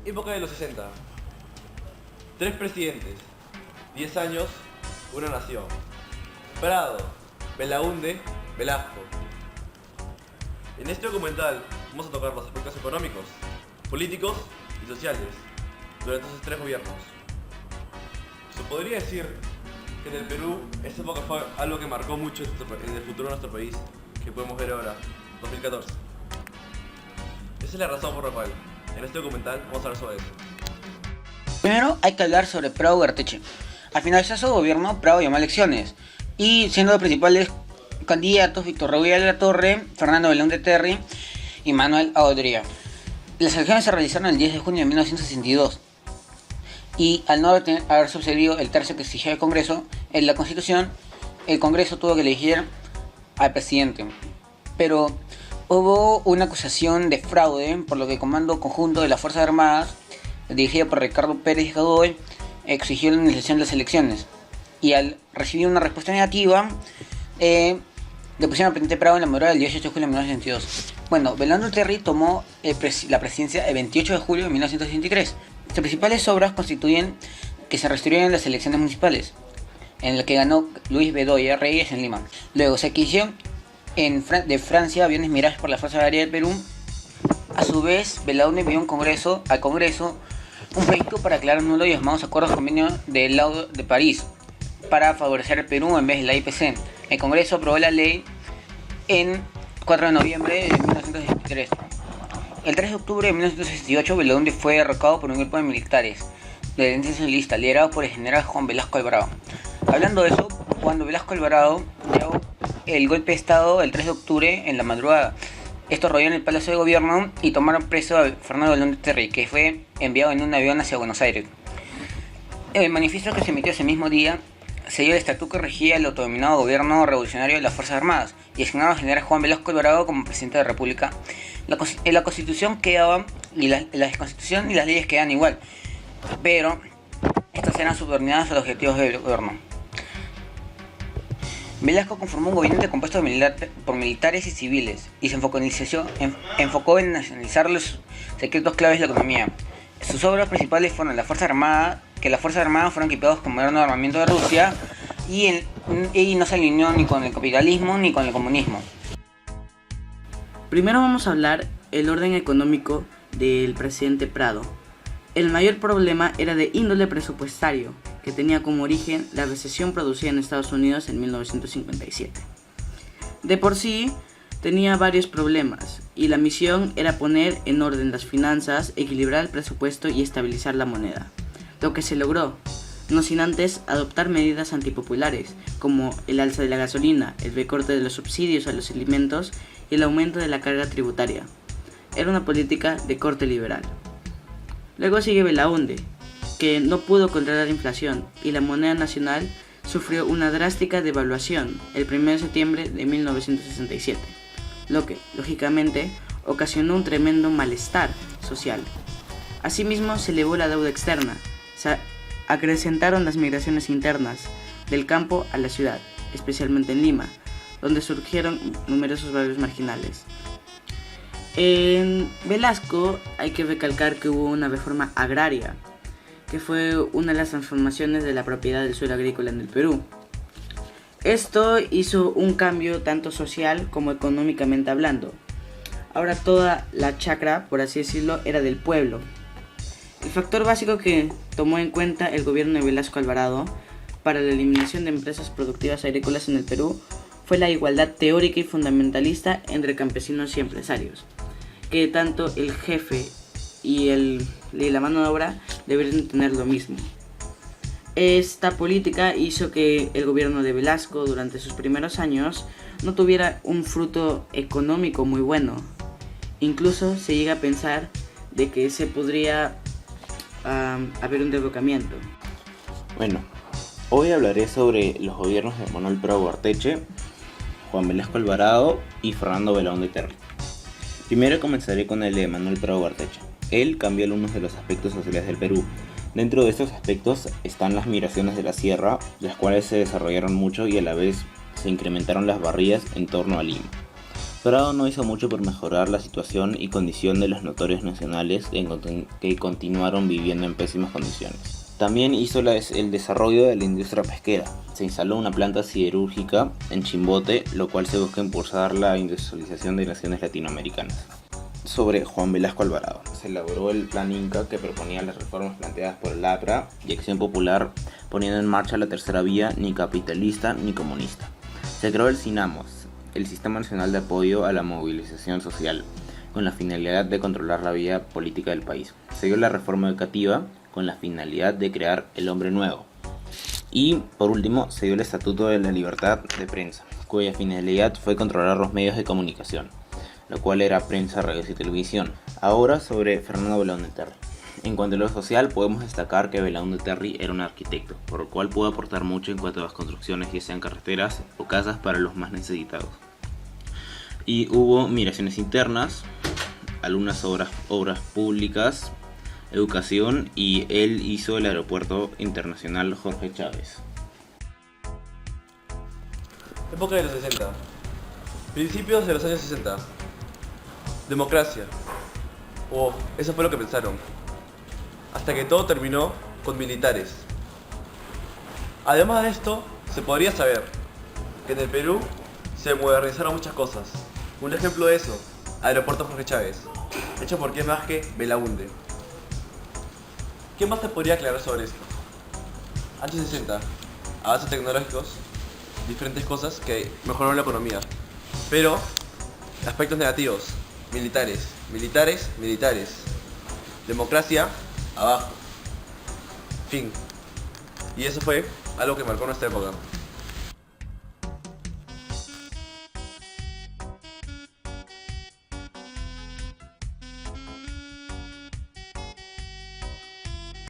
Época de los 60. Tres presidentes. 10 años, una nación. Prado, Belaúnde, Velasco. En este documental vamos a tocar los aspectos económicos, políticos y sociales durante esos tres gobiernos. Se podría decir que en el Perú esta época fue algo que marcó mucho en el futuro de nuestro país, que podemos ver ahora, 2014. Esa es la razón por la cual en este documental vamos a hablar sobre eso. Primero hay que hablar sobre Prado Ugarteche. Al finalizar su gobierno, Prado llamó a elecciones y siendo los principales candidatos Víctor Raúl de la Torre, Fernando Belaúnde Terry y Manuel Aodría. Las elecciones se realizaron el 10 de junio de 1962 y al no haber sucedido el tercio que exigía el Congreso, en la Constitución, el Congreso tuvo que elegir al presidente. Pero hubo una acusación de fraude, por lo que el Comando Conjunto de las Fuerzas Armadas, dirigido por Ricardo Pérez Godoy, exigió la iniciación de las elecciones. Y al recibir una respuesta negativa, le pusieron al presidente Prado en la madrugada del 18 de julio de 1962. Bueno, Belaúnde Terry tomó la presidencia el 28 de julio de 1963. Sus principales obras constituyen que se restituyeron las elecciones municipales, en la que ganó Luis Bedoya Reyes en Lima. Luego se adquirieron de Francia aviones Mirage por la Fuerza Aérea del Perú. A su vez, Belaúnde envió al Congreso un proyecto para aclarar nulo los llamados acuerdos convenio del Laudo de París para favorecer al Perú en vez de la IPC. El Congreso aprobó la ley en 4 de noviembre de 1963. El 3 de octubre de 1968, Belaúnde fue derrocado por un grupo de militares de tendencia socialista liderado por el general Juan Velasco Alvarado. Hablando de eso, cuando Velasco Alvarado dio el golpe de estado el 3 de octubre en la madrugada, estos rodearon el Palacio de Gobierno y tomaron preso a Fernando Belaúnde Terry, que fue enviado en un avión hacia Buenos Aires. El manifiesto que se emitió ese mismo día selló el estatuto que regía el autodenominado Gobierno Revolucionario de las Fuerzas Armadas y asignaba al general Juan Velasco Alvarado como presidente de la República. La Constitución quedaba, y la Constitución y las leyes quedan igual, pero estas eran subordinadas a los objetivos del gobierno. Velasco conformó un gobierno compuesto por militares y civiles y se enfocó en nacionalizar los secretos claves de la economía. Sus obras principales fueron las Fuerzas Armadas fueron equipadas con moderno armamento de Rusia y no se alineó ni con el capitalismo ni con el comunismo. Primero vamos a hablar el orden económico del presidente Prado. El mayor problema era de índole presupuestario, que tenía como origen la recesión producida en Estados Unidos en 1957. De por sí, tenía varios problemas, y la misión era poner en orden las finanzas, equilibrar el presupuesto y estabilizar la moneda. Lo que se logró, no sin antes adoptar medidas antipopulares, como el alza de la gasolina, el recorte de los subsidios a los alimentos y el aumento de la carga tributaria. Era una política de corte liberal. Luego sigue Belaúnde, que no pudo controlar la inflación y la moneda nacional sufrió una drástica devaluación el 1 de septiembre de 1967, lo que, lógicamente, ocasionó un tremendo malestar social. Asimismo, se elevó la deuda externa, se acrecentaron las migraciones internas del campo a la ciudad, especialmente en Lima, donde surgieron numerosos barrios marginales. En Velasco hay que recalcar que hubo una reforma agraria, que fue una de las transformaciones de la propiedad del suelo agrícola en el Perú. Esto hizo un cambio tanto social como económicamente hablando. Ahora toda la chacra, por así decirlo, era del pueblo. El factor básico que tomó en cuenta el gobierno de Velasco Alvarado para la eliminación de empresas productivas agrícolas en el Perú fue la igualdad teórica y fundamentalista entre campesinos y empresarios, que tanto el jefe y la mano de obra deberían tener lo mismo. Esta política hizo que el gobierno de Velasco durante sus primeros años no tuviera un fruto económico muy bueno. Incluso se llega a pensar de que se podría haber un derrocamiento. Bueno, hoy hablaré sobre los gobiernos de Manuel Prado Ugarteche, Juan Velasco Alvarado y Fernando Belaúnde Terry. Primero comenzaré con el de Manuel Prado Ugarteche. Él cambió algunos de los aspectos sociales del Perú. Dentro de estos aspectos están las migraciones de la sierra, las cuales se desarrollaron mucho y a la vez se incrementaron las barridas en torno a Lima. Prado no hizo mucho por mejorar la situación y condición de los notorios nacionales que continuaron viviendo en pésimas condiciones. También hizo el desarrollo de la industria pesquera. Se instaló una planta siderúrgica en Chimbote, lo cual se busca impulsar la industrialización de naciones latinoamericanas. Sobre Juan Velasco Alvarado. Se elaboró el Plan Inca, que proponía las reformas planteadas por el APRA y Acción Popular, poniendo en marcha la tercera vía, ni capitalista ni comunista. Se creó el SINAMOS, el Sistema Nacional de Apoyo a la Movilización Social, con la finalidad de controlar la vida política del país. Se dio la reforma educativa, con la finalidad de crear el hombre nuevo. Y, por último, se dio el Estatuto de la Libertad de Prensa, cuya finalidad fue controlar los medios de comunicación, lo cual era prensa, radios y televisión. Ahora sobre Fernando Belaúnde Terry. En cuanto a lo social, podemos destacar que Belaúnde Terry era un arquitecto, por lo cual pudo aportar mucho en cuanto a las construcciones, ya sean carreteras o casas para los más necesitados. Y hubo migraciones internas, algunas obras públicas, educación, y él hizo el aeropuerto internacional Jorge Chávez. Época de los 60. Principios de los años 60. Democracia. Eso fue lo que pensaron. Hasta que todo terminó con militares. Además de esto, se podría saber que en el Perú se modernizaron muchas cosas. Un ejemplo de eso, Aeropuerto Jorge Chávez, hecho por quién más que Belaúnde. ¿Qué más te podría aclarar sobre esto? Años 60, avances tecnológicos, diferentes cosas que mejoraron la economía. Pero, aspectos negativos, militares. Democracia, abajo. Fin. Y eso fue algo que marcó nuestra época.